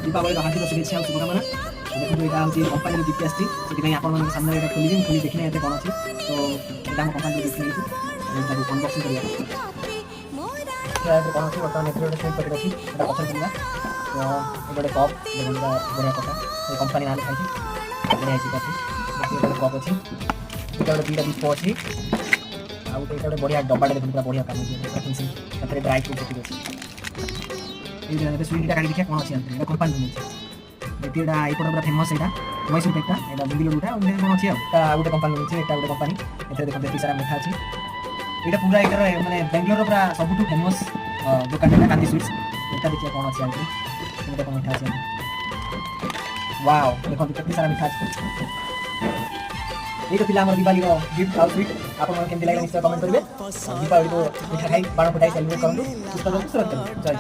दीपावली हार्दिक शुभेच्छा और शुभकामना। देखो यहाँ हूँ कंपानी गिफ्ट आसी से आप सामने ये खोली खोली देखने ये कौन अच्छे तो यहाँ कंपानी गिफ्ट नहीं अनबक्सिंग करा कौन अच्छे बर्तमान ये गोटे स्वीट पैकेट अच्छी पचर पड़ा तो गोटे कप बढ़िया कथा कंपानी ना लिखाई बढ़िया कॉफी गोटे कप अच्छी गोटे दुईटा दीप अच्छी आउ गोटे बढ़िया डब्बाटे देखते पूरा बढ़िया काम अच्छे ड्राई फ्रूट अच्छी ये स्वीटा काटी देखिए कौन अच्छी कंपानी ये यहाँ पूरा फेमस यहाँ मैसूर केकटा यहाँ बेंगलोर गोटा कौन अच्छी गोटे कंपानी मिलती है गोटे कंपानी ये देखते ये सारा मिठा अच्छी यहाँ पूरा यार मैंने बेंगलोर पूरा सबुठ फेमस दुकान है कांति स्वीट्स यहाँ देखिए कौन अच्छी आगे देखो मिठा अच्छी वाओ देखो कितनी सारा मिठा अच्छी ये तो पिला दिवाली गिफ्ट हाउस स्वीट आप केमती लगे निश्चय कमेंट करेंगे दीपावली को मिठा खाई बाण फुटाई सेलिब्रेट करूँ सुस्थ सुरक्षित जय